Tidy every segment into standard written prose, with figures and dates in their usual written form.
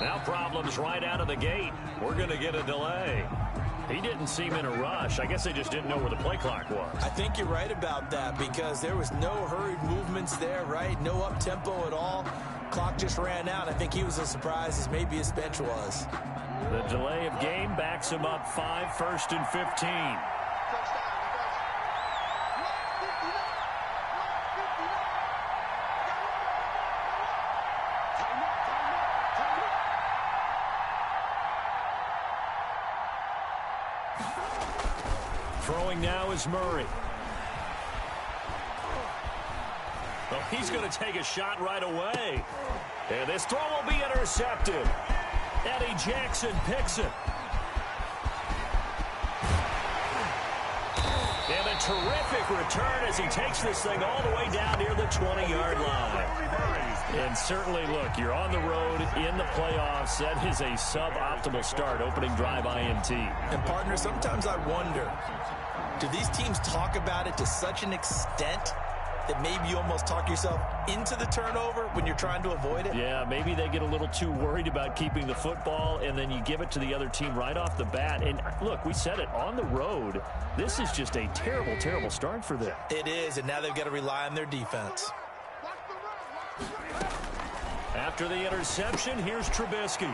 Now problems right out of the gate. We're going to get a delay. He didn't seem in a rush. I guess they just didn't know where the play clock was. I think you're right about that because there was no hurried movements there, right? No up-tempo at all. Clock just ran out. I think he was as surprised as maybe his bench was. The delay of game backs him up 5, 1st and 15. Throwing now is Murray. Well, he's going to take a shot right away. And this throw will be intercepted. Eddie Jackson picks it. And a terrific return as he takes this thing all the way down near the 20-yard line. And certainly, look, you're on the road in the playoffs. That is a suboptimal start, opening drive INT. And, partner, sometimes I wonder, do these teams talk about it to such an extent that maybe you almost talk yourself into the turnover when you're trying to avoid it? Yeah, maybe they get a little too worried about keeping the football, and then you give it to the other team right off the bat. And, look, we said it, on the road, this is just a terrible, terrible start for them. It is, and now they've got to rely on their defense. After the interception, here's Trubisky.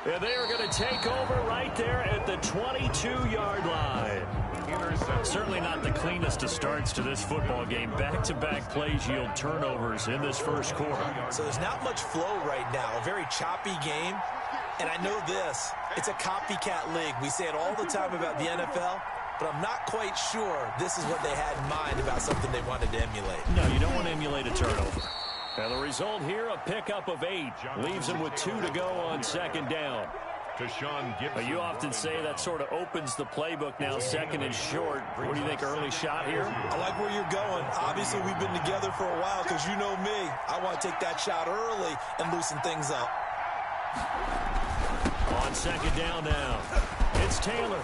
And they are going to take over right there at the 22-yard line. Certainly not the cleanest of starts to this football game. Back-to-back plays yield turnovers in this first quarter. So there's not much flow right now. A very choppy game. And I know this. It's a copycat league. We say it all the time about the NFL. But I'm not quite sure this is what they had in mind about something they wanted to emulate. No, you don't want to emulate a turnover. And the result here, a pickup of 8. Leaves him with 2 to go on second down. You often say that sort of opens the playbook now, second and short. What do you think, early shot here? I like where you're going. Obviously, we've been together for a while because you know me. I want to take that shot early and loosen things up. On second down now, it's Taylor.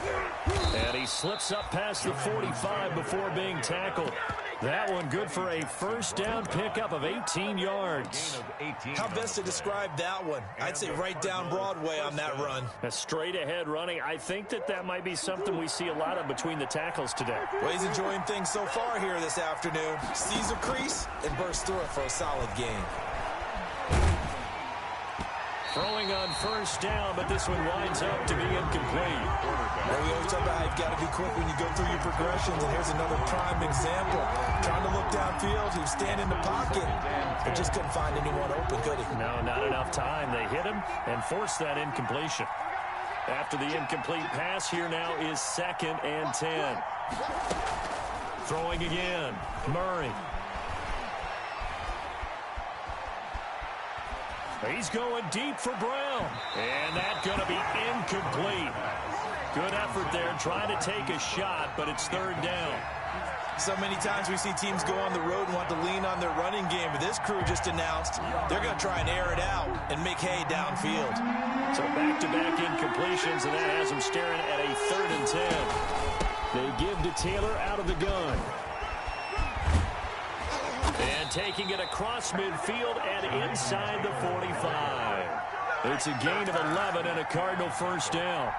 And he slips up past the 45 before being tackled. That one good for a first down pickup of 18 yards. How best to describe that one? I'd say right down Broadway on that run. A straight ahead running. I think that might be something we see a lot of between the tackles today. Well, he's enjoying things so far here this afternoon. Sees a crease and bursts through it for a solid game. Throwing on first down, but this one winds up to be incomplete. Well, we always talk about how you've got to be quick when you go through your progressions, and here's another prime example. Trying to look downfield, he was standing in the pocket, but just couldn't find anyone open, could he? No, not enough time. They hit him and forced that incompletion. After the incomplete pass, here now is 2nd and 10. Throwing again, Murray. He's going deep for Brown. And that's going to be incomplete. Good effort there trying to take a shot, but it's 3rd down. So many times we see teams go on the road and want to lean on their running game, but this crew just announced they're going to try and air it out and make hay downfield. So back-to-back incompletions, and that has them staring at a 3rd and 10. They give to Taylor out of the gun. And taking it across midfield and inside the 45. It's a gain of 11 and a Cardinal first down.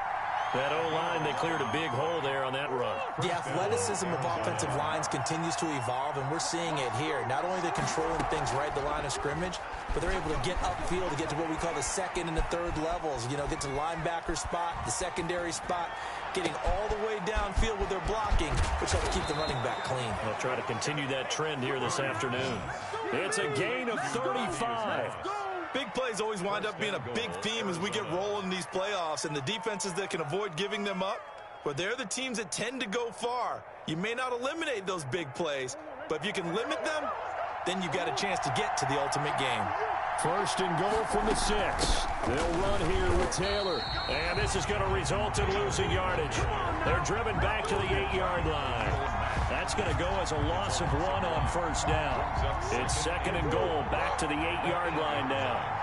That O-line, they cleared a big hole there on that run. The athleticism of offensive lines continues to evolve, and we're seeing it here. Not only are they controlling things right at the line of scrimmage, but they're able to get upfield to get to what we call the 2nd and the 3rd levels. You know, get to the linebacker spot, the secondary spot, getting all the way downfield with their blocking, which helps keep the running back clean. They'll try to continue that trend here this afternoon. It's a gain of 35. Big plays always wind up being a big theme as we get rolling in these playoffs, and the defenses that can avoid giving them up, well, they're the teams that tend to go far. You may not eliminate those big plays, but if you can limit them, then you've got a chance to get to the ultimate game. 1st and goal from the 6. They'll run here with Taylor. And this is going to result in losing yardage. They're driven back to the 8-yard line. That's going to go as a loss of 1 on first down. It's 2nd and goal, back to the 8-yard line now.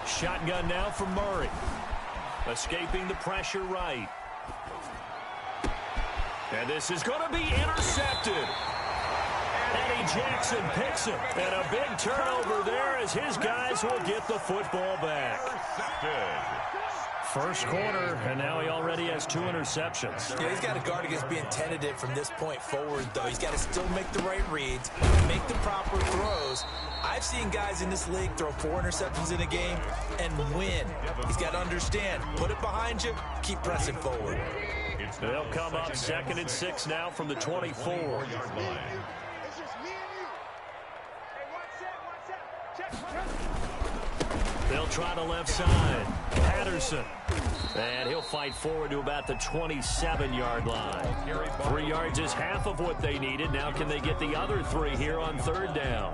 Shotgun now from Murray. Escaping the pressure right. And this is going to be intercepted. Eddie Jackson picks it. And a big turnover there as his guys will get the football back. First quarter, and now he already has 2 interceptions. Yeah, he's got to guard against being tentative from this point forward, though. He's got to still make the right reads, make the proper throws. I've seen guys in this league throw 4 interceptions in a game and win. He's got to understand, put it behind you, keep pressing forward. They'll come up 2nd and 6 now from the 24. They'll try the left side. Patterson. And he'll fight forward to about the 27-yard line. 3 yards is half of what they needed. Now can they get the other 3 here on 3rd down?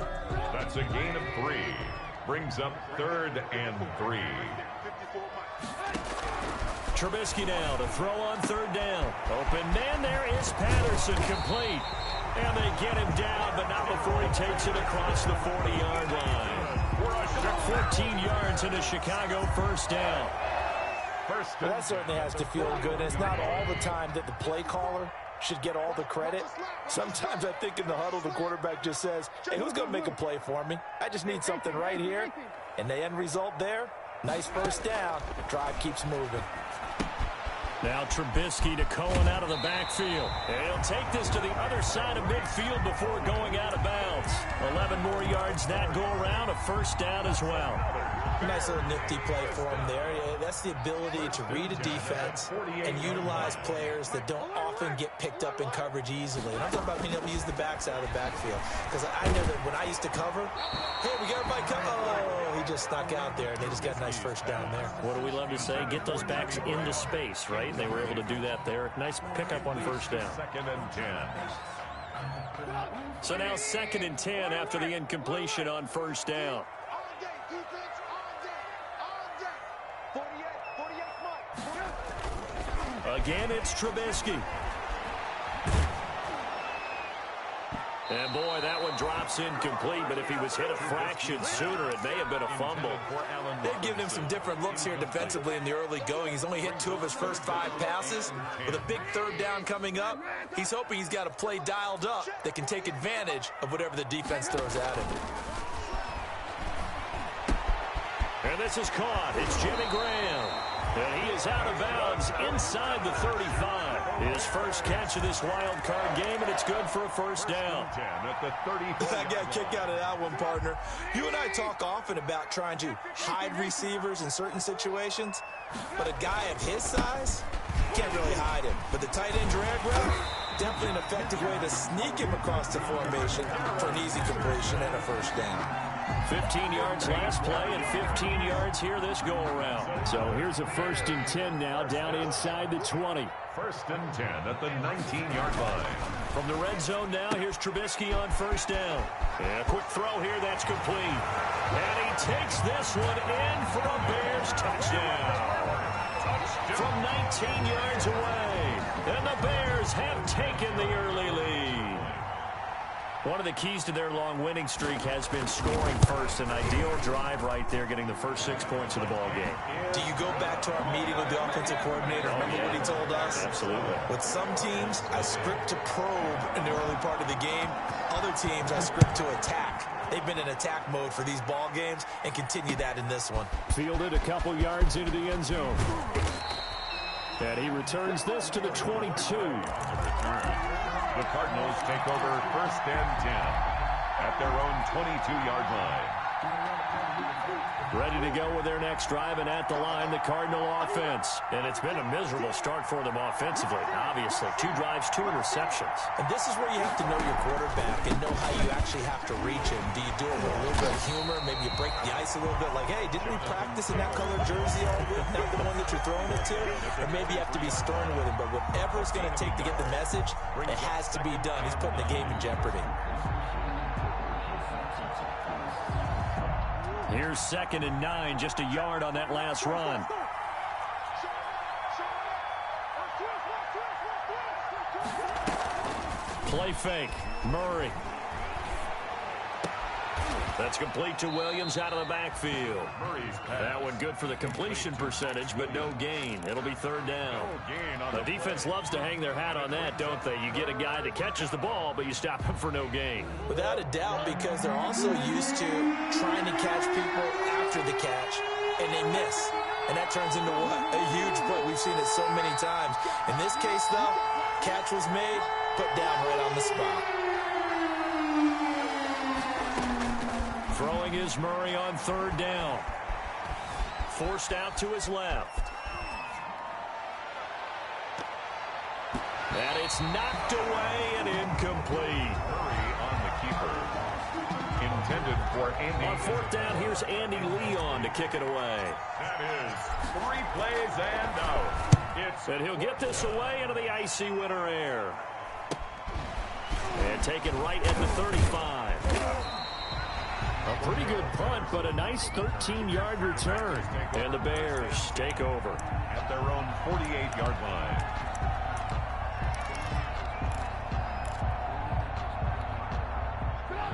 That's a gain of 3. Brings up 3rd and 3. Trubisky now to throw on 3rd down. Open man, there is Patterson, complete. And they get him down, but not before he takes it across the 40-yard line. 14 yards in a Chicago 1st down. Well, that certainly has to feel good. It's not all the time that the play caller should get all the credit. Sometimes I think in the huddle, the quarterback just says, hey, who's going to make a play for me? I just need something right here. And the end result there, nice 1st down. The drive keeps moving. Now Trubisky to Cohen out of the backfield. And he'll take this to the other side of midfield before going out of bounds. 11 more yards that go around, a 1st down as well. Nice little nifty play for him there. That's the ability to read a defense and utilize players that don't often get picked up in coverage easily. And I'm talking about being able to use the backs out of the backfield. Because I know that when I used to cover, hey, we got everybody cover. Oh, he just snuck out there, and they just got a nice 1st down there. What do we love to say? Get those backs into space, right? And they were able to do that there. Nice pickup on 1st down. 2nd and 10. So now 2nd and 10 after the incompletion on 1st down. Again, it's Trubisky. And, boy, that one drops incomplete, but if he was hit a fraction sooner, it may have been a fumble. They've given him some different looks here defensively in the early going. He's only hit 2 of his first 5 passes. With a big 3rd down coming up, he's hoping he's got a play dialed up that can take advantage of whatever the defense throws at him. And this is caught. It's Jimmy Graham. And he is out of bounds inside the 35. His first catch of this wild card game, and it's good for a 1st down. I got a kick out of that one, partner. You and I talk often about trying to hide receivers in certain situations, but a guy of his size can't really hide him. But the tight end drag route, definitely an effective way to sneak him across the formation for an easy completion and a 1st down. 15 yards last play and 15 yards here this go-around. So here's a 1st and 10 now down inside the 20. 1st and 10 at the 19-yard line. From the red zone now, here's Trubisky on 1st down. And a quick throw here, that's complete. And he takes this one in for a Bears touchdown. From 19 yards away. And the Bears have taken the early lead. One of the keys to their long winning streak has been scoring first. An ideal drive right there, getting the first 6 points of the ball game. Do you go back to our meeting with the offensive coordinator? Remember what he told us? Absolutely. With some teams, I script to probe in the early part of the game. Other teams, I script to attack. They've been in attack mode for these ball games and continue that in this one. Fielded a couple yards into the end zone. And he returns this to the 22. The Cardinals take over 1st and 10 at their own 22-yard line. Ready to go with their next drive, and at the line, the Cardinal offense. And it's been a miserable start for them offensively, obviously. 2 drives, 2 interceptions. And this is where you have to know your quarterback and know how you actually have to reach him. Do you do it with a little bit of humor? Maybe you break the ice a little bit, like, hey, didn't we practice in that colored jersey all week? Not the one that you're throwing it to? Or maybe you have to be stern with him. But whatever it's going to take to get the message, it has to be done. He's putting the game in jeopardy. Here's 2nd and 9, just a yard on that last run. Play fake, Murray. That's complete to Williams out of the backfield. That one good for the completion percentage, but no gain. It'll be third down. The defense loves to hang their hat on that, don't they? You get a guy that catches the ball, but you stop him for no gain. Without a doubt, because they're also used to trying to catch people after the catch, and they miss. And that turns into a huge play. We've seen it so many times. In this case, though, catch was made, put down right on the spot. Throwing is Murray on third down. Forced out to his left. And it's knocked away and incomplete. Murray on the keeper. Intended for Andy. On fourth down, here's Andy Leon to kick it away. That is 3 plays and out. And he'll get this away into the icy winter air. And taken right at the 35. A pretty good punt, but a nice 13-yard return. And the Bears take over at their own 48-yard line.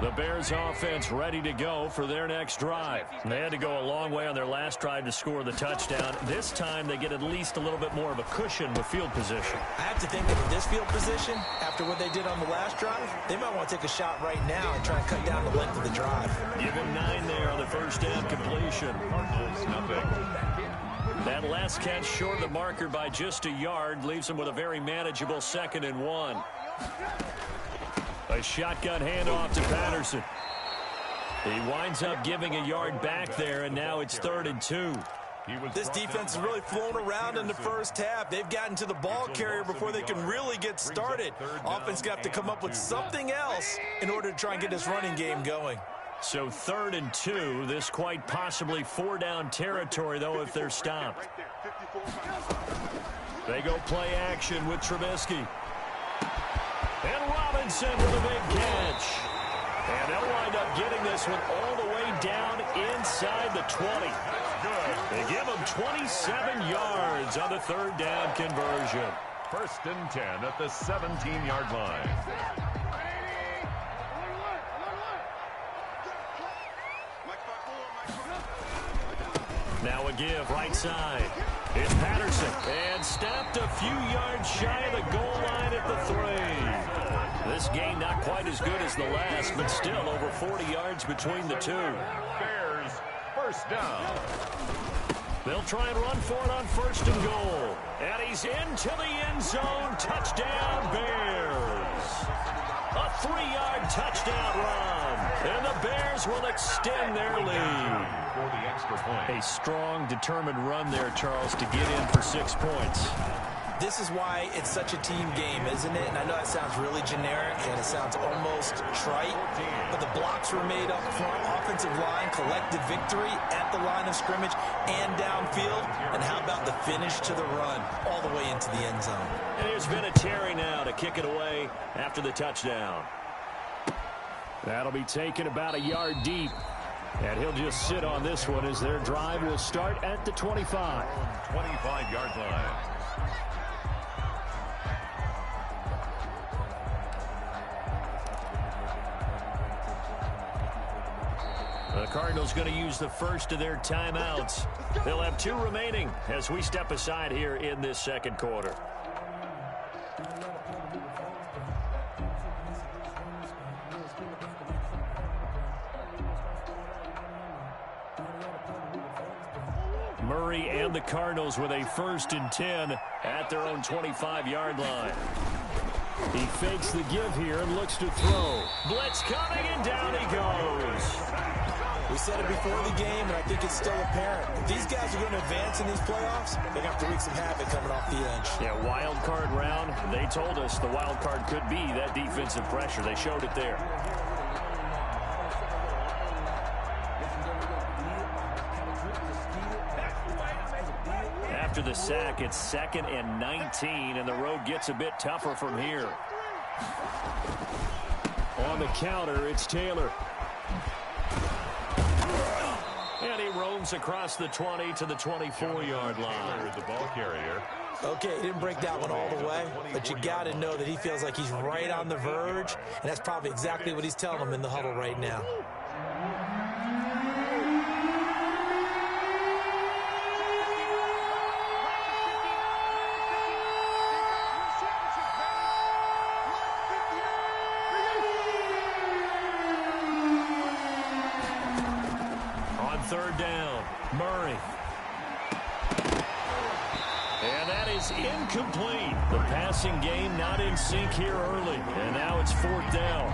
The Bears offense ready to go for their next drive. They had to go a long way on their last drive to score the touchdown. This time they get at least a little bit more of a cushion with field position. I have to think that with this field position, after what they did on the last drive, they might want to take a shot right now and try and cut down the length of the drive. Give him 9 there on the first down completion. Cardinals nothing. That last catch short of the marker by just a yard leaves him with a very manageable 2nd and 1. A shotgun handoff to Patterson. He winds up giving a yard back there, and now it's 3rd and 2. This defense has really flown around in the first half. They've gotten to the ball carrier before they can really get started. Offense got to come up with something else in order to try and get this running game going. So 3rd and 2. This quite possibly 4-down territory, though, if they're stopped. They go play action with Trubisky. And Robinson with a big catch. And they'll wind up getting this one all the way down inside the 20. They give them 27 yards on the 3rd down conversion. 1st and 10 at the 17-yard line. Now a give right side. It's Patterson. And stopped a few yards shy of the goal line at the 3. This game not quite as good as the last, but still over 40 yards between the two. Bears, 1st down. They'll try and run for it on 1st and goal. And he's into the end zone. Touchdown, Bears. A 3-yard touchdown run. And the Bears will extend their lead. For the extra point. A strong, determined run there, Charles, to get in for 6 points. This is why it's such a team game, isn't it? And I know that sounds really generic and it sounds almost trite, but the blocks were made up front, offensive line, collective victory at the line of scrimmage and downfield. And how about the finish to the run all the way into the end zone? And here's Vinatieri now to kick it away after the touchdown. That'll be taken about a yard deep. And he'll just sit on this one as their drive will start at the 25. 25-yard line. The Cardinals going to use the first of their timeouts. They'll have 2 remaining as we step aside here in this 2nd quarter. Murray and the Cardinals with a 1st and 10 at their own 25-yard line. He fakes the give here and looks to throw. Blitz coming, and down he goes. We said it before the game, and I think it's still apparent. If these guys are going to advance in these playoffs, they're going to have to wreak some havoc coming off the edge. Yeah, wild card round. They told us the wild card could be that defensive pressure. They showed it there. After the sack, it's 2nd and 19, and the road gets a bit tougher from here. On the counter, it's Taylor. And he roams across the 20 to the 24-yard line. The ball carrier. Okay, he didn't break that one all the way, but you got to know that he feels like he's right on the verge, and that's probably exactly what he's telling them in the huddle right now. is incomplete. The passing game not in sync here early, and now it's 4th down.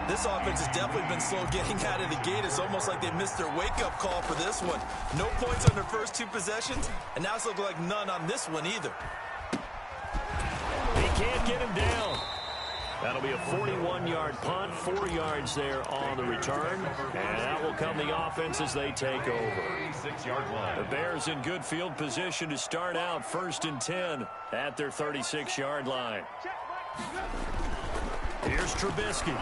This offense has definitely been slow getting out of the gate. It's almost like they missed their wake-up call for this one. No points on their first 2 possessions, and now it's looking like none on this one either. He can't get him down. That'll be a 41-yard punt, 4 yards there on the return, and that will come the offense as they take over. The Bears in good field position to start out 1st and 10 at their 36-yard line. Here's Trubisky.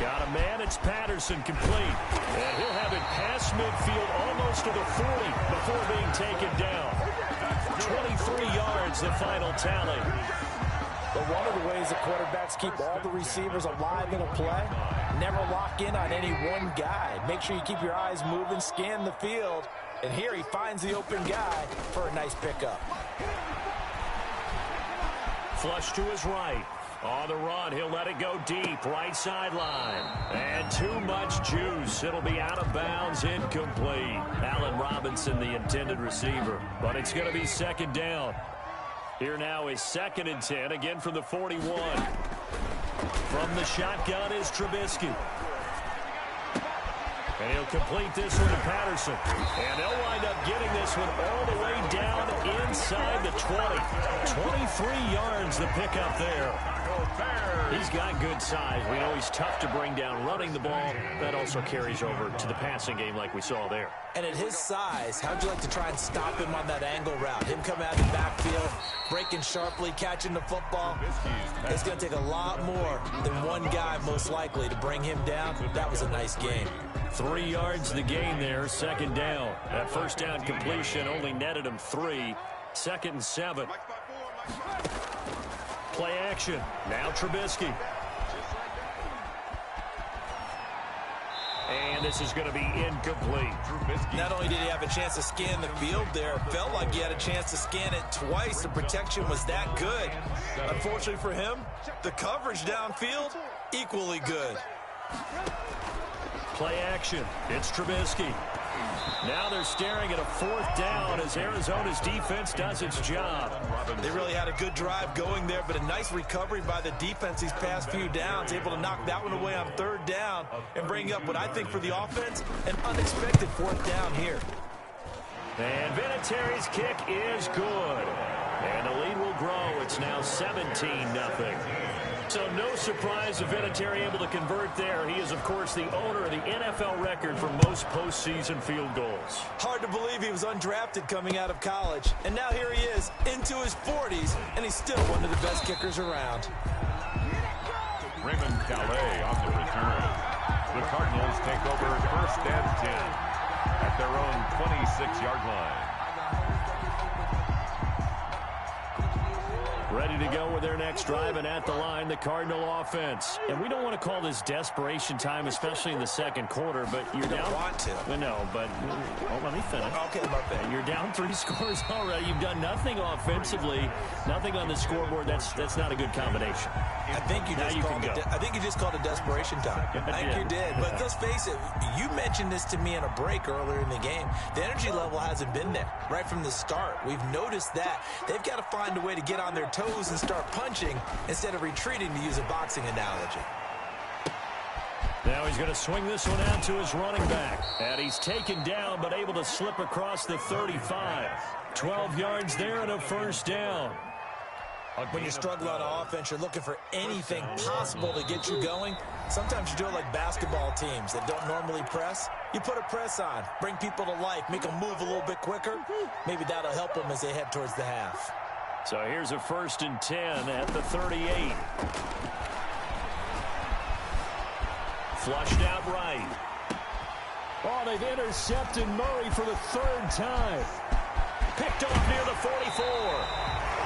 Got a man, it's Patterson, complete. And he'll have it past midfield almost to the 40 before being taken down. 23 yards, the final tally. But one of the ways the quarterbacks keep all the receivers alive in a play, never lock in on any one guy. Make sure you keep your eyes moving, scan the field. And here he finds the open guy for a nice pickup. Flush to his right. On the run, he'll let it go deep, right sideline. And too much juice. It'll be out of bounds, incomplete. Allen Robinson, the intended receiver. But it's going to be 2nd down. Here now is 2nd and 10, again from the 41. From the shotgun is Trubisky. And he'll complete this one to Patterson. And they'll wind up getting this one all the way down inside the 20. 23 yards the pickup there. He's got good size. We know he's tough to bring down running the ball. That also carries over to the passing game like we saw there. And at his size, how'd you like to try and stop him on that angle route? Him coming out of the backfield, breaking sharply, catching the football. It's going to take a lot more than one guy, most likely, to bring him down. That was a nice game. 3 yards the gain there, 2nd down. That 1st down completion only netted him 3. 2nd and 7. Play action. Now Trubisky. And this is going to be incomplete. Not only did he have a chance to scan the field there, it felt like he had a chance to scan it twice. The protection was that good. Unfortunately for him, the coverage downfield, equally good. Play action. It's Trubisky. Now they're staring at a 4th down as Arizona's defense does its job. They really had a good drive going there, but a nice recovery by the defense these past few downs, able to knock that one away on 3rd down and bring up what I think for the offense, an unexpected 4th down here. And Vinatieri's kick is good. And the lead will grow. It's now 17-0. So no surprise if Vinatieri able to convert there. He is, of course, the owner of the NFL record for most postseason field goals. Hard to believe he was undrafted coming out of college. And now here he is, into his 40s, and he's still one of the best kickers around. Raymond Calais on the return. The Cardinals take over 1st and 10 at their own 26-yard line. Ready to go with their next drive, and at the line, the Cardinal offense. And we don't want to call this desperation time, especially in the 2nd quarter, but you're down. Want to. No, but let me finish. Okay, my bad. You're down 3 scores already. You've done nothing offensively, nothing on the scoreboard. That's not a good combination. I think you just called it desperation time. I think you did. But let's face it, you mentioned this to me in a break earlier in the game. The energy level hasn't been there right from the start. We've noticed that. They've got to find a way to get on their toes and start punching instead of retreating, to use a boxing analogy. Now he's going to swing this one out to his running back. And he's taken down but able to slip across the 35. 12 yards there and a 1st down. When you struggle on offense, you're looking for anything possible to get you going. Sometimes you do it like basketball teams that don't normally press. You put a press on, bring people to life, make them move a little bit quicker. Maybe that'll help them as they head towards the half. So here's a 1st and 10 at the 38. Flushed out right. Oh, they've intercepted Murray for the 3rd time. Picked off near the 44.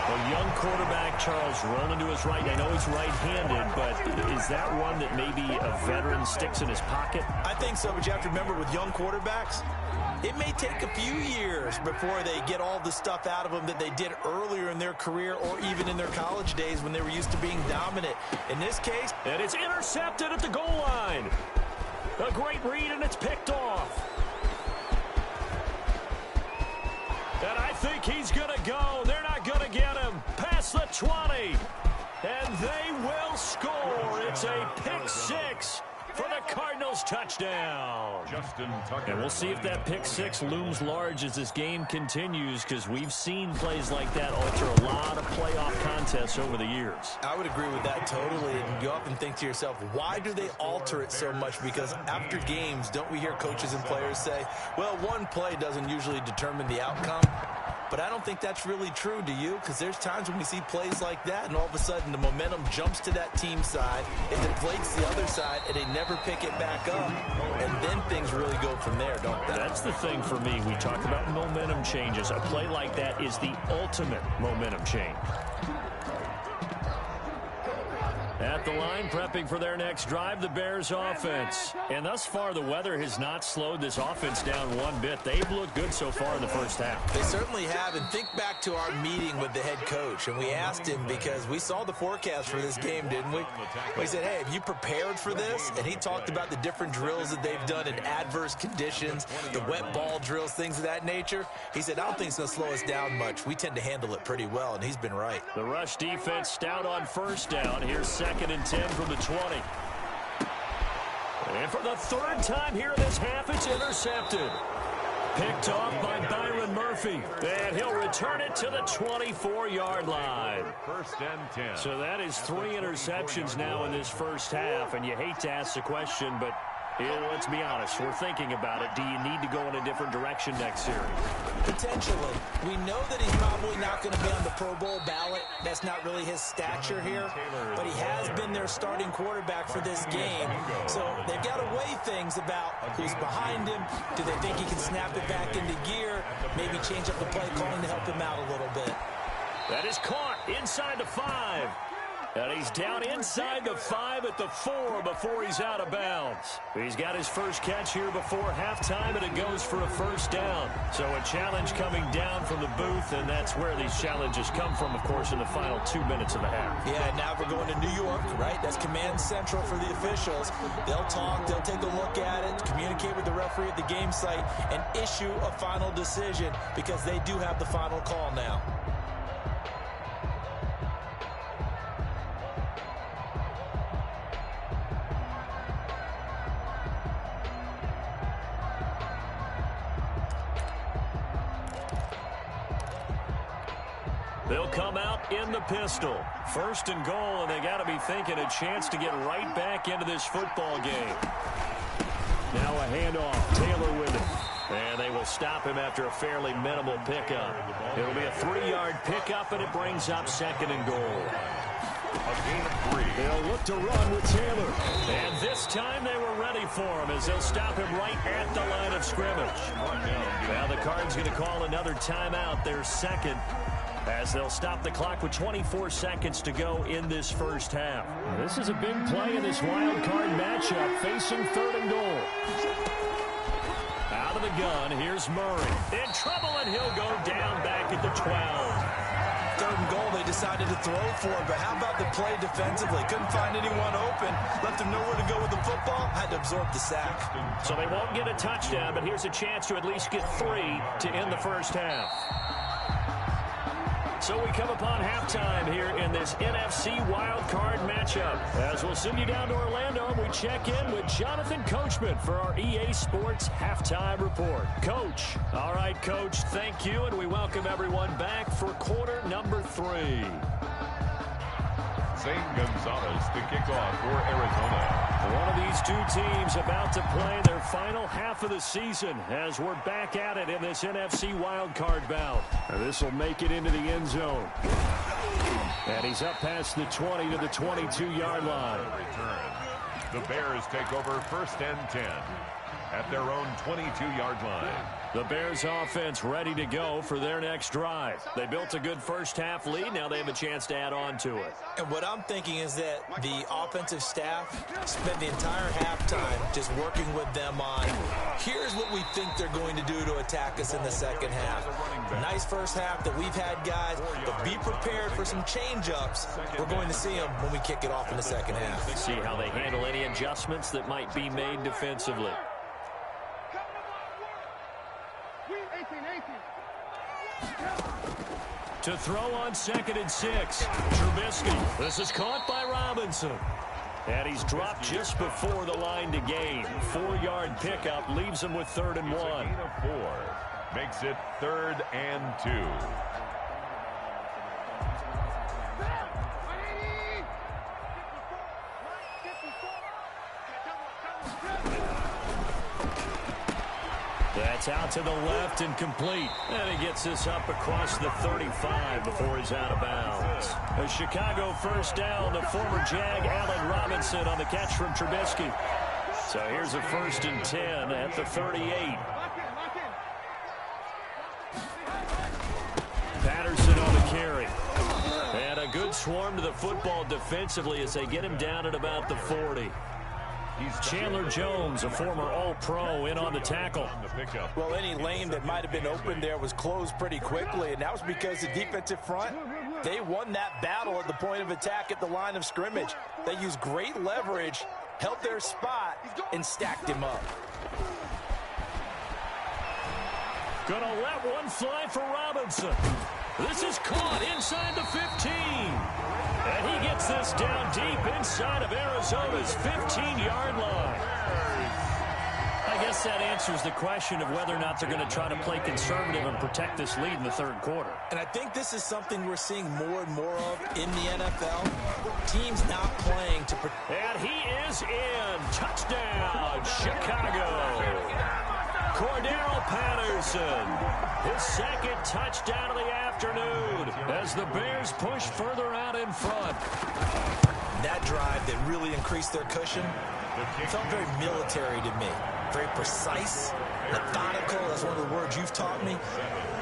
A young quarterback, Charles, rolling to his right. I know he's right-handed, but is that one that maybe a veteran sticks in his pocket? I think so, but you have to remember with young quarterbacks, it may take a few years before they get all the stuff out of them that they did earlier in their career or even in their college days when they were used to being dominant. In this case, and it's intercepted at the goal line. A great read, and it's picked off. And I think he's going to go. They're not going to get him. Past the 20. And they will score. It's a pick six for the Cardinals touchdown. Justin Tucker. And we'll see if that pick six looms large as this game continues, because we've seen plays like that alter a lot of playoff contests over the years. I would agree with that totally. And you often think to yourself, why do they alter it so much? Because after games, don't we hear coaches and players say, well, one play doesn't usually determine the outcome? But I don't think that's really true, do you? Because there's times when we see plays like that, and all of a sudden the momentum jumps to that team side, it deflates the other side, and they never pick it back up. And then things really go from there, don't they? That's the thing for me. We talk about momentum changes. A play like that is the ultimate momentum change. At the line, prepping for their next drive, the Bears offense. And thus far, the weather has not slowed this offense down one bit. They've looked good so far in the first half. They certainly have. And think back to our meeting with the head coach. And we asked him, because we saw the forecast for this game, didn't we? We said, hey, have you prepared for this? And he talked about the different drills that they've done in adverse conditions, the wet ball drills, things of that nature. He said, I don't think it's going to slow us down much. We tend to handle it pretty well, and he's been right. The rush defense stout on first down. Here's 2nd and 10 from the 20. And for the third time here in this half, it's intercepted. Picked off by Byron Murphy. And he'll return it to the 24-yard line. 1st and 10. So that is 3 interceptions now in this first half. And you hate to ask the question, but let's be honest. We're thinking about it. Do you need to go in a different direction next series? Potentially. We know that he's probably not going to be on the Pro Bowl ballot. That's not really his stature here. But he has been their starting quarterback for this game. So they've got to weigh things about who's behind him. Do they think he can snap it back into gear? Maybe change up the play calling to help him out a little bit. That is caught inside the 5. And he's down inside the 5 at the 4 before he's out of bounds. He's got his first catch here before halftime, and it goes for a first down. So a challenge coming down from the booth, and that's where these challenges come from, of course, in the final 2 minutes of the half. Yeah, now we're going to New York, right? That's command central for the officials. They'll talk, they'll take a look at it, communicate with the referee at the game site, and issue a final decision, because they do have the final call now. They'll come out in the pistol. 1st and goal, and they got to be thinking a chance to get right back into this football game. Now a handoff. Taylor with it. And they will stop him after a fairly minimal pickup. It'll be a 3-yard pickup, and it brings up 2nd and goal. A gain of 3. They'll look to run with Taylor. And this time they were ready for him, as they'll stop him right at the line of scrimmage. Now the Cards going to call another timeout, their 2nd, as they'll stop the clock with 24 seconds to go in this first half. This is a big play in this wild card matchup, facing 3rd and goal. Out of the gun, here's Murray. In trouble, and he'll go down back at the 12. 3rd and goal, they decided to throw for it, but how about the play defensively? Couldn't find anyone open, left him nowhere to go with the football, had to absorb the sack. So they won't get a touchdown, but here's a chance to at least get 3 to end the first half. So we come upon halftime here in this NFC wildcard matchup. As we'll send you down to Orlando, we check in with Jonathan Coachman for our EA Sports Halftime Report. Coach. All right, Coach, thank you, and we welcome everyone back for quarter number 3. St. Gonzalez to kick off for Arizona. One of these two teams about to play their final half of the season as we're back at it in this NFC wildcard bout. This will make it into the end zone. And he's up past the 20 to the 22-yard line. Return. The Bears take over 1st and 10 at their own 22-yard line. The Bears offense ready to go for their next drive. They built a good first half lead. Now they have a chance to add on to it. And what I'm thinking is that the offensive staff spent the entire halftime just working with them on, here's what we think they're going to do to attack us in the second half. Nice first half that we've had, guys, but be prepared for some change-ups. We're going to see them when we kick it off in the second half. See how they handle any adjustments that might be made defensively. To throw on 2nd and 6. Trubisky. This is caught by Robinson. And he's dropped just before the line to gain. 4-yard pickup leaves him with 3rd and 1. Gain of 4. Makes it 3rd and 2. That's out to the left and complete. And he gets this up across the 35 before he's out of bounds. A Chicago first down. The former Jag, Allen Robinson, on the catch from Trubisky. So here's a 1st and 10 at the 38. Patterson on the carry. And a good swarm to the football defensively as they get him down at about the 40. Chandler Jones, a former All-Pro, in on the tackle. Well, any lane that might have been open there was closed pretty quickly, and that was because the defensive front, they won that battle at the point of attack at the line of scrimmage. They used great leverage, held their spot, and stacked him up. Gonna let one fly for Robinson. This is caught inside the 15. And he gets this down deep inside of Arizona's 15-yard line. I guess that answers the question of whether or not they're going to try to play conservative and protect this lead in the 3rd quarter. And I think this is something we're seeing more and more of in the NFL. Teams not playing to protect. And he is in. Touchdown, Chicago. Cordero Patterson, his 2nd touchdown of the afternoon as the Bears push further out in front. That drive that really increased their cushion, it felt very military to me. Very precise, methodical, that's one of the words you've taught me,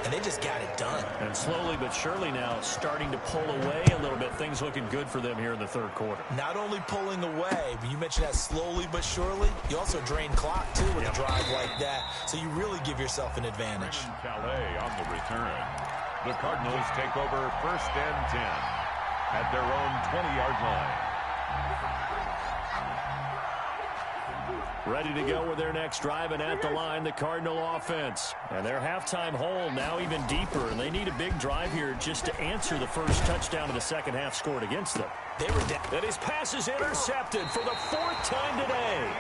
and they just got it done. And slowly but surely now starting to pull away a little bit. Things looking good for them here in the 3rd quarter. Not only pulling away, but you mentioned that slowly but surely, you also drain clock too with a drive like that, so you really give yourself an advantage. Calais on the return. The Cardinals take over 1st and 10 at their own 20-yard line. Ready to go with their next drive, and at the line, the Cardinal offense. And their halftime hole now even deeper, and they need a big drive here just to answer the first touchdown of the 2nd half scored against them. They were down. And his pass is intercepted for the 4th time today.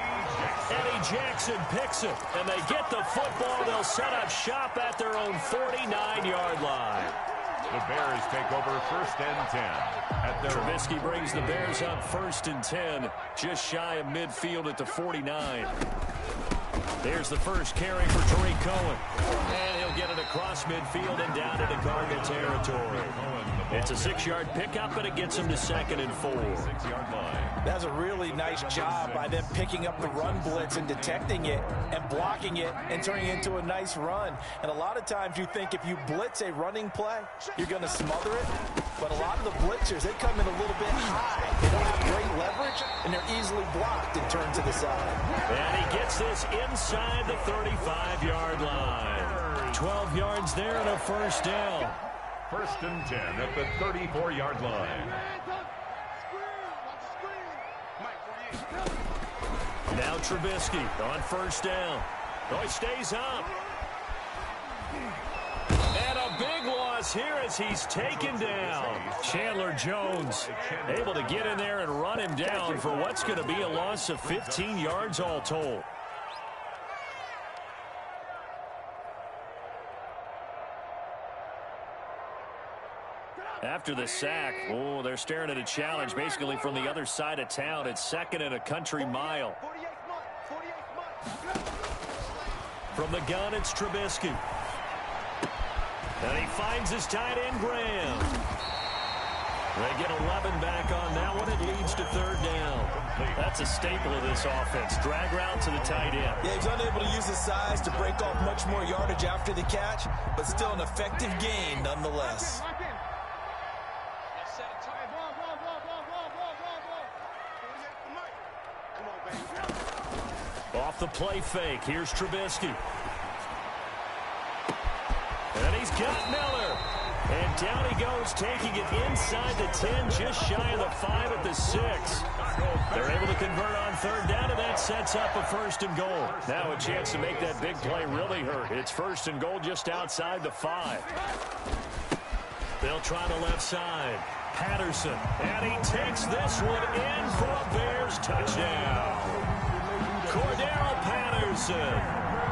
Eddie Jackson picks it, and they get the football. They'll set up shop at their own 49-yard line. The Bears take over 1st and 10. Trubisky brings the Bears up 1st and 10, just shy of midfield at the 49. There's the first carry for Tariq Cohen. And he'll get it across midfield and down into Cardinal territory. It's a 6-yard pickup, and it gets him to 2nd and 4. 6-yard line. That's a really nice job by them picking up the run blitz and detecting it and blocking it and turning it into a nice run. And a lot of times you think if you blitz a running play, you're going to smother it. But a lot of the blitzers, they come in a little bit high. They don't have great leverage, and they're easily blocked and turned to the side. And he gets this inside the 35-yard line. 12 yards there and a 1st down. 1st and 10 at the 34-yard line. Now Trubisky on 1st down. Oh, he stays up. And a big loss here as he's taken down. Chandler Jones able to get in there and run him down for what's going to be a loss of 15 yards all told. After the sack, oh, they're staring at a challenge basically from the other side of town. It's 2nd and a country mile. From the gun, it's Trubisky. And he finds his tight end, Graham. They get 11 back on that one. It leads to 3rd down. That's a staple of this offense. Drag route to the tight end. Yeah, he's unable to use his size to break off much more yardage after the catch, but still an effective gain nonetheless. Off the play fake, here's Trubisky. And he's got Miller. And Down he goes, taking it inside the 10, just shy of the 5 at the 6. They're able to convert on third down, and that sets up a 1st and goal. Now a chance to make that big play really hurt. It's 1st and goal just outside the 5. They'll try the left side. Patterson, and he takes this one in for a Bears touchdown. Cordero Patterson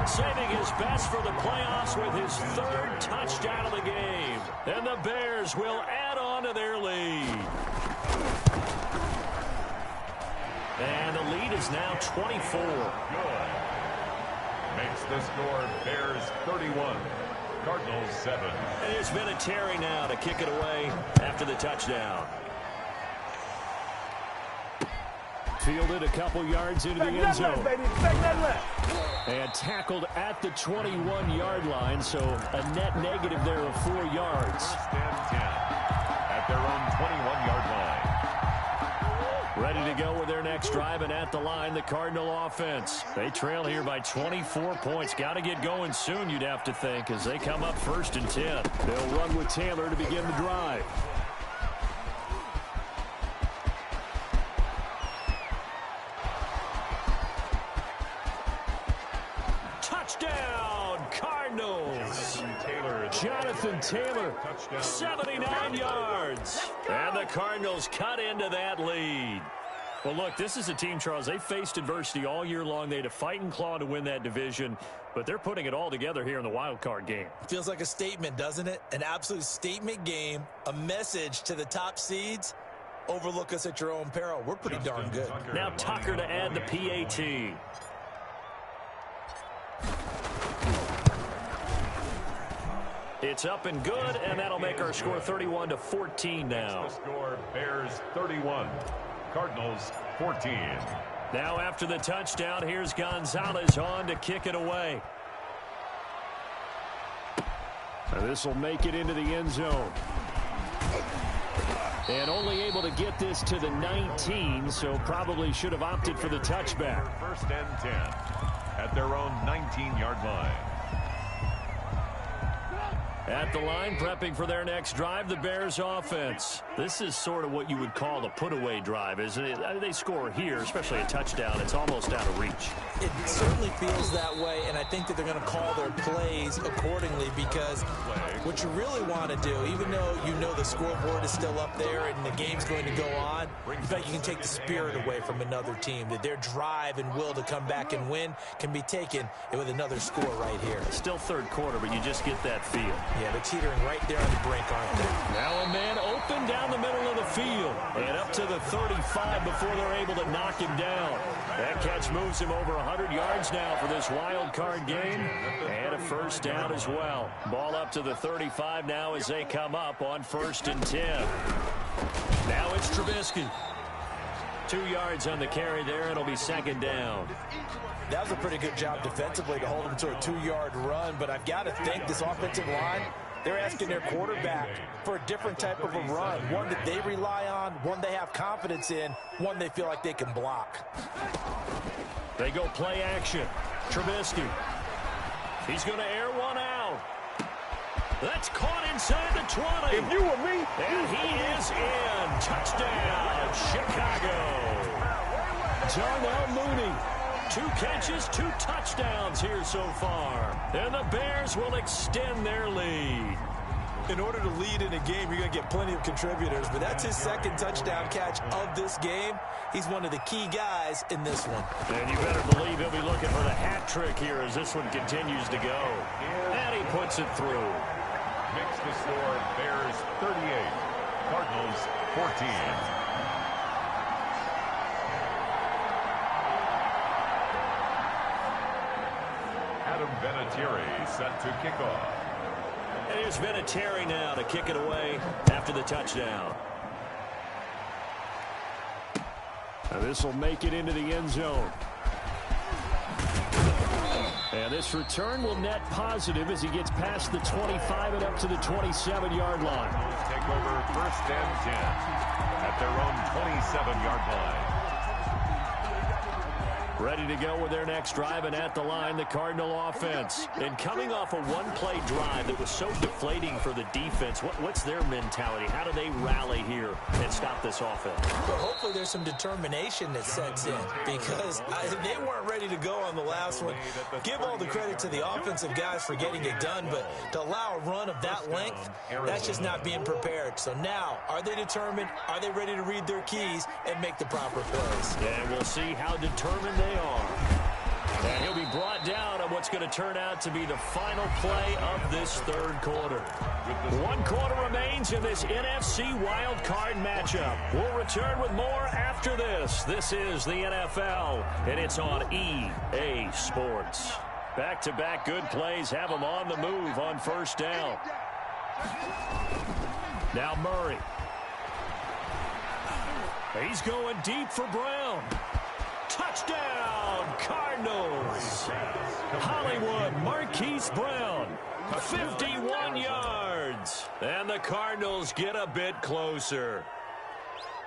saving his best for the playoffs with his 3rd touchdown of the game. And the Bears will add on to their lead. And the lead is now 24. Good. Makes the score Bears 31. Cardinals 7. And it's Vinatieri now to kick it away after the touchdown. Fielded a couple yards into the end zone. And tackled at the 21-yard line, so a net negative there of 4 yards. 1st and 10 at their own 21-yard line. Ready to go with their next drive, and at the line, the Cardinal offense. They trail here by 24 points. Got to get going soon, you'd have to think, as they come up 1st and 10. They'll run with Taylor to begin the drive. Touchdown, Cardinals. Jonathan Taylor, 79 yards. And the Cardinals cut into that lead. Well, look, this is a team, Charles, they faced adversity all year long. They had to fight and claw to win that division, but they're putting it all together here in the wild card game. Feels like a statement, doesn't it? An absolute statement game, a message to the top seeds. Overlook us at your own peril. We're pretty darn good. Now Tucker to add the PAT. It's up and good, and that'll make our score 31-14 now. The score Bears 31. Cardinals 14. Now after the touchdown, here's Gonzalez on to kick it away. This will make it into the end zone. And only able to get this to the 19, so probably should have opted for the touchback. 1st and 10 at their own 19-yard line. At the line, prepping for their next drive, the Bears offense. This is sort of what you would call a put-away drive, isn't it? They score here, especially a touchdown. It's almost out of reach. It certainly feels that way, and I think that they're going to call their plays accordingly, because what you really want to do, even though you know the scoreboard is still up there and the game's going to go on, in fact, you can take the spirit away from another team, that their drive and will to come back and win can be taken with another score right here. Still 3rd quarter, but you just get that feel. Yeah, they're teetering right there on the brink, aren't they? Now a man open down the middle of the field and up to the 35 before they're able to knock him down. That catch moves him over 100 yards now for this wild card game, and a 1st down as well. Ball up to the 35 now as they come up on 1st and 10. Now it's Trubisky. 2 yards on the carry there. It'll be 2nd down. That was a pretty good job defensively to hold him to a 2-yard run, but I've got to think this offensive line, they're asking their quarterback for a different type of a run, one that they rely on, one they have confidence in, one they feel like they can block. They go play action. Trubisky. He's going to air one out. That's caught inside the 20. If you were me. And he is in. Touchdown, Chicago. Darnell Mooney. 2 catches, 2 touchdowns here so far. And the Bears will extend their lead. In order to lead in a game, you're going to get plenty of contributors, but that's his 2nd touchdown catch of this game. He's one of the key guys in this one. And you better believe he'll be looking for the hat trick here as this one continues to go. And he puts it through. Makes the score Bears 38. Cardinals 14. Adam Vinatieri set to kick off. And here's Vinatieri now to kick it away after the touchdown. Now this will make it into the end zone. And this return will net positive as he gets past the 25 and up to the 27-yard line. Take over 1st and 10 at their own 27-yard line. Ready to go with their next drive, and at the line, the Cardinal offense. And coming off a one-play drive that was so deflating for the defense, what's their mentality? How do they rally here and stop this offense? Well, hopefully there's some determination that sets in, because they weren't ready to go on the last one. Give all the credit to the offensive guys for getting it done, but to allow a run of that length, that's just not being prepared. So now, are they determined? Are they ready to read their keys and make the proper plays? And we'll see how determined they are. And he'll be brought down on what's going to turn out to be the final play of this third quarter. 1 quarter remains in this NFC Wild Card matchup. We'll return with more after this. This is the NFL, and it's on EA Sports. Back-to-back good plays have them on the move on first down. Now Murray. He's going deep for Brown. Touchdown, Cardinals. Hollywood Marquise Brown, 51 yards. And the Cardinals get a bit closer.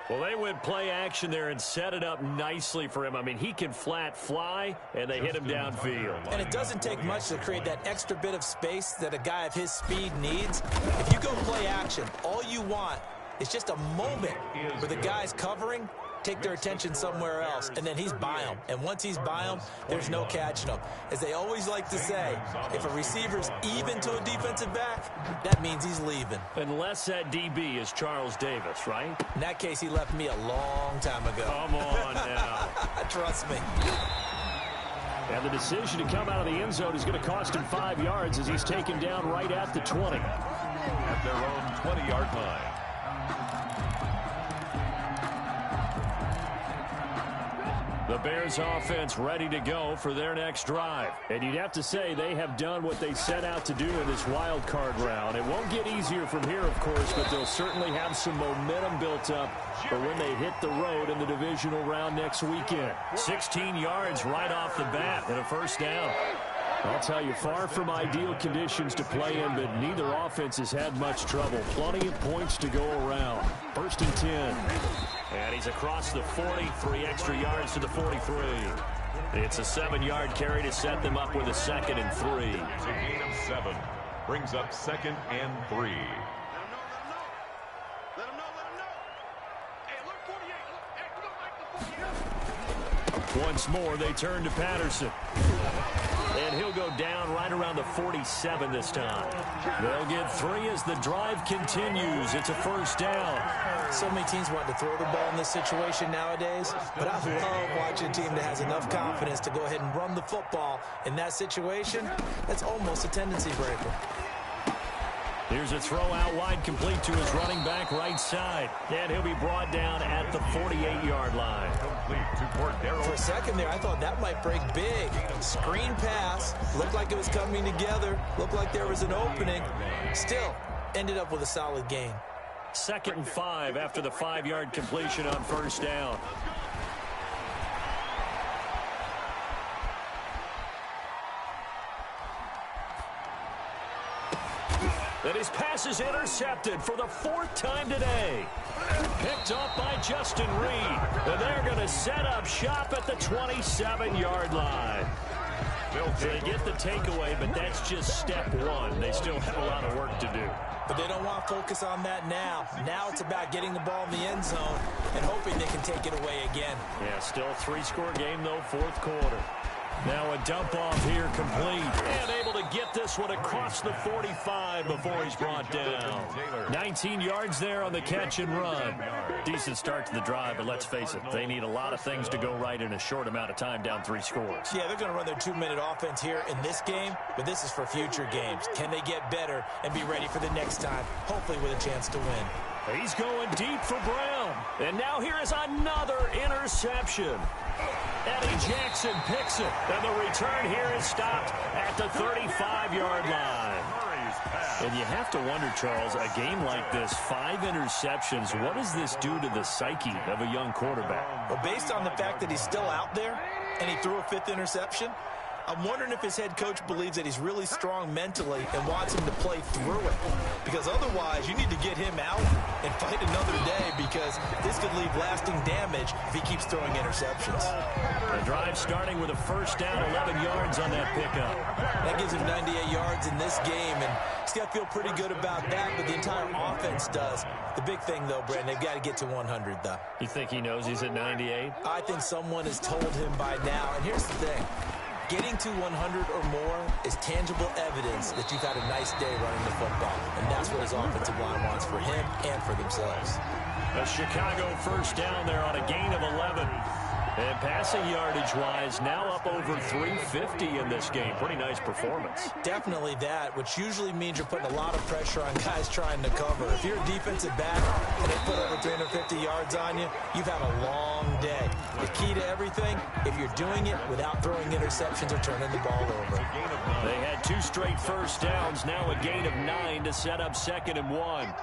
Well, they went play action there and set it up nicely for him. I mean, he can flat fly, and they hit him downfield. And it doesn't take much to create that extra bit of space that a guy of his speed needs. If you go play action, all you want is just a moment where the guy's covering, take their attention somewhere else, and then he's by him. And once he's by him, there's no catching him. As they always like to say, if a receiver's even to a defensive back, that means he's leaving. Unless that DB is Charles Davis, right? In that case, he left me a long time ago. Come on now. Trust me. And the decision to come out of the end zone is going to cost him 5 yards as he's taken down right at the 20. At their own 20-yard line. The Bears offense ready to go for their next drive. And you'd have to say they have done what they set out to do in this wild card round. It won't get easier from here, of course, but they'll certainly have some momentum built up for when they hit the road in the divisional round next weekend. 16 yards right off the bat and a first down. I'll tell you, far from ideal conditions to play in, but neither offense has had much trouble. Plenty of points to go around. First and 10. And he's across the 40, 3 extra yards to the 43. It's a 7-yard carry to set them up with a 2nd and 3. It's a gain of 7. Brings up 2nd and 3. Once more, they turn to Patterson. And he'll go down right around the 47 this time. They'll get 3 as the drive continues. It's a first down. So many teams want to throw the ball in this situation nowadays, but I love watching a team that has enough confidence to go ahead and run the football in that situation. That's almost a tendency breaker. Here's a throw out wide, complete to his running back right side. And he'll be brought down at the 48-yard line. For a second there, I thought that might break big. Screen pass. Looked like it was coming together. Looked like there was an opening. Still, ended up with a solid gain. 2nd and 5 after the 5-yard completion on first down. And his pass is intercepted for the 4th time today. Picked up by Justin Reed. And they're going to set up shop at the 27-yard line. So they get the takeaway, but that's just step 1. They still have a lot of work to do. But they don't want to focus on that now. Now it's about getting the ball in the end zone and hoping they can take it away again. Yeah, still 3-score game, though, 4th quarter. Now a dump off here complete. And able to get this one across the 45 before he's brought down. 19 yards there on the catch and run. Decent start to the drive, but let's face it, they need a lot of things to go right in a short amount of time, down 3 scores. Yeah, they're going to run their 2-minute offense here in this game, but this is for future games. Can they get better and be ready for the next time, hopefully with a chance to win? He's going deep for Brown. And now here is another interception. Eddie Jackson picks it, and the return here is stopped at the 35-yard line. And you have to wonder, Charles, a game like this, 5 interceptions, what does this do to the psyche of a young quarterback? Well, based on the fact that he's still out there and he threw a 5th interception, I'm wondering if his head coach believes that he's really strong mentally and wants him to play through it. Because otherwise, you need to get him out and fight another day, because this could leave lasting damage if he keeps throwing interceptions. The drive starting with a first down, 11 yards on that pickup. That gives him 98 yards in this game, and he's got to feel pretty good about that, but the entire offense does. The big thing, though, Brandon, they've got to get to 100, though. You think he knows he's at 98? I think someone has told him by now. And here's the thing. Getting to 100 or more is tangible evidence that you've had a nice day running the football. And that's what his offensive line wants for him and for themselves. A Chicago first down there on a gain of 11. And passing yardage-wise, now up over 350 in this game. Pretty nice performance. Definitely that, which usually means you're putting a lot of pressure on guys trying to cover. If you're a defensive back and they put over 350 yards on you, you've had a long day. The key to everything, if you're doing it without throwing interceptions or turning the ball over. They had 2 straight first downs, now a gain of 9 to set up 2nd and 1.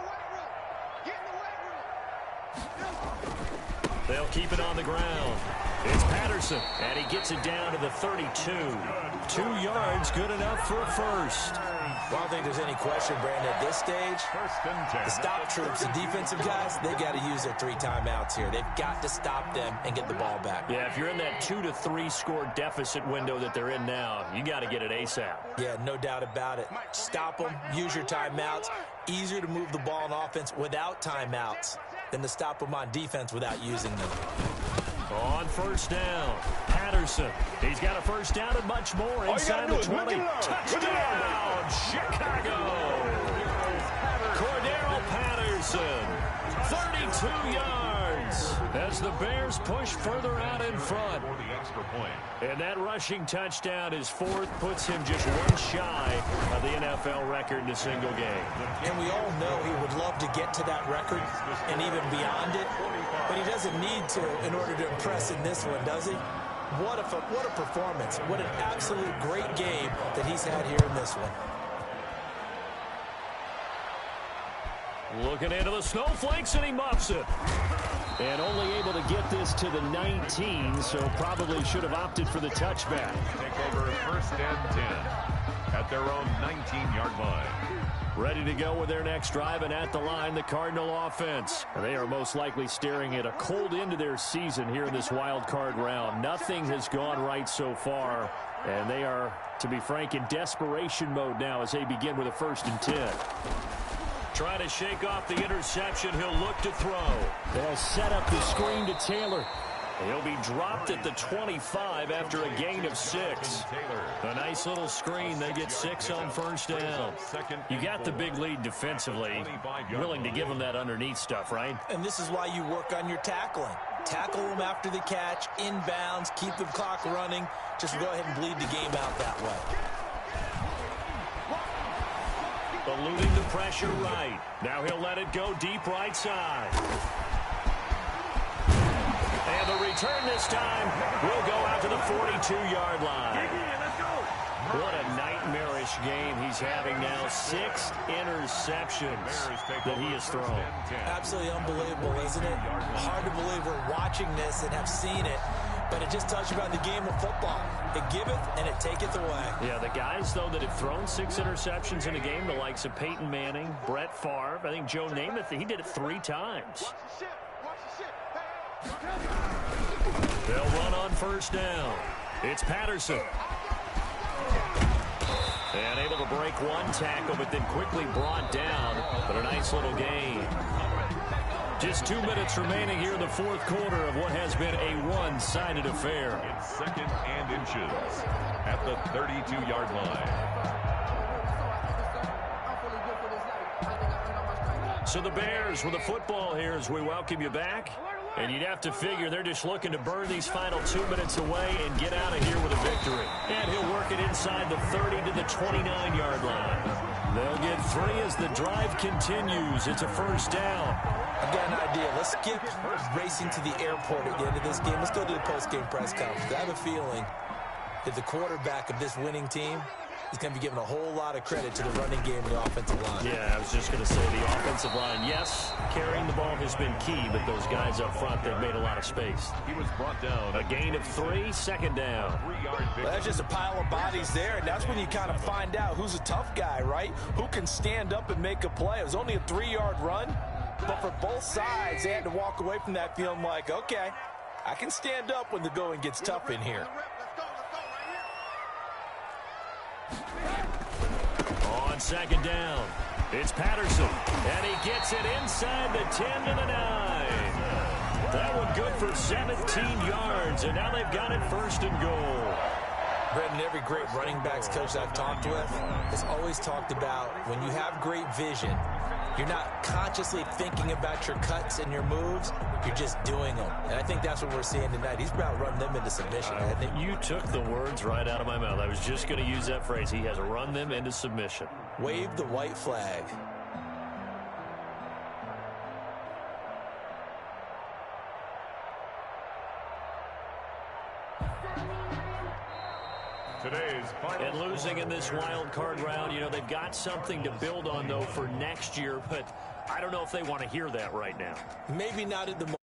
They'll keep it on the ground. It's Patterson, and he gets it down to the 32. 2 yards, good enough for a first. Well, I don't think there's any question, Brandon, at this stage, the stop troops, the defensive guys, they got to use their 3 timeouts here. They've got to stop them and get the ball back. Yeah, if you're in that 2 to 3 score deficit window that they're in now, you got to get it ASAP. Yeah, no doubt about it. Stop them, use your timeouts. Easier to move the ball on offense without timeouts than to stop them on defense without using them. On first down, Patterson. He's got a first down and much more inside the 20. Touchdown, Chicago! Cordero Patterson, 32 yards as the Bears push further out in front. And that rushing touchdown, his 4th, puts him just 1 shy of the NFL record in a single game. And we all know he would love to get to that record and even beyond it, but he doesn't need to in order to impress in this one, does he? What a performance. What an absolute great game that he's had here in this one. Looking into the snowflakes, and he muffs it. And only able to get this to the 19, so probably should have opted for the touchback. Take over 1st and 10 at their own 19-yard line. Ready to go with their next drive, and at the line, the Cardinal offense. They are most likely staring at a cold end to their season here in this wild card round. Nothing has gone right so far, and they are, to be frank, in desperation mode now as they begin with a 1st and 10. Trying to shake off the interception. He'll look to throw. They'll set up the screen to Taylor. He'll be dropped at the 25 after a gain of 6. A nice little screen. They get 6 on first down. You got the big lead defensively. Willing to give them that underneath stuff, right? And this is why you work on your tackling. Tackle them after the catch, inbounds, keep the clock running. Just go ahead and bleed the game out that way. Eluding the pressure right. Now he'll let it go deep right side. And the return this time will go out to the 42-yard line. What a nightmarish game he's having now. 6 interceptions that he has thrown. Absolutely unbelievable, isn't it? Hard to believe we're watching this and have seen it, but it just tells you about the game of football. It giveth and it taketh away. Yeah, the guys, though, that have thrown 6 interceptions in a game, the likes of Peyton Manning, Brett Favre, I think Joe Namath, he did it 3 times. They'll run on first down. It's Patterson. And able to break 1 tackle, but then quickly brought down. But a nice little gain. Just 2 minutes remaining here in the 4th quarter of what has been a one-sided affair. It's 2nd and inches at the 32-yard line. So the Bears with the football here as we welcome you back. And you'd have to figure they're just looking to burn these final 2 minutes away and get out of here with a victory. And he'll work it inside the 30 to the 29-yard line. They'll get 3 as the drive continues. It's a first down. I've got an idea. Let's skip racing to the airport at the end of this game. Let's go to the post-game press conference. I have a feeling that the quarterback of this winning team he's going to be given a whole lot of credit to the running game and the offensive line. Yeah, I was just going to say the offensive line, yes, carrying the ball has been key, but those guys up front, they've made a lot of space. He was brought down. A gain of 3, second down. 3-yard Well, that's just a pile of bodies there, and that's when you kind of find out who's a tough guy, right? Who can stand up and make a play. It was only a 3-yard run, but for both sides, they had to walk away from that feeling like, okay, I can stand up when the going gets tough in here. On second down, it's Patterson, and he gets it inside the 10 to the 9. That one good for 17 yards, and now they've got it first and goal. Brendan, every great running backs coach I've talked with has always talked about when you have great vision, you're not consciously thinking about your cuts and your moves, you're just doing them. And I think that's what we're seeing tonight. He's about to run them into submission, hasn't he? You took the words right out of my mouth. I was just going to use that phrase. He has run them into submission. Wave the white flag. And losing in this wild card round, you know, they've got something to build on, though, for next year. But I don't know if they want to hear that right now. Maybe not at the moment.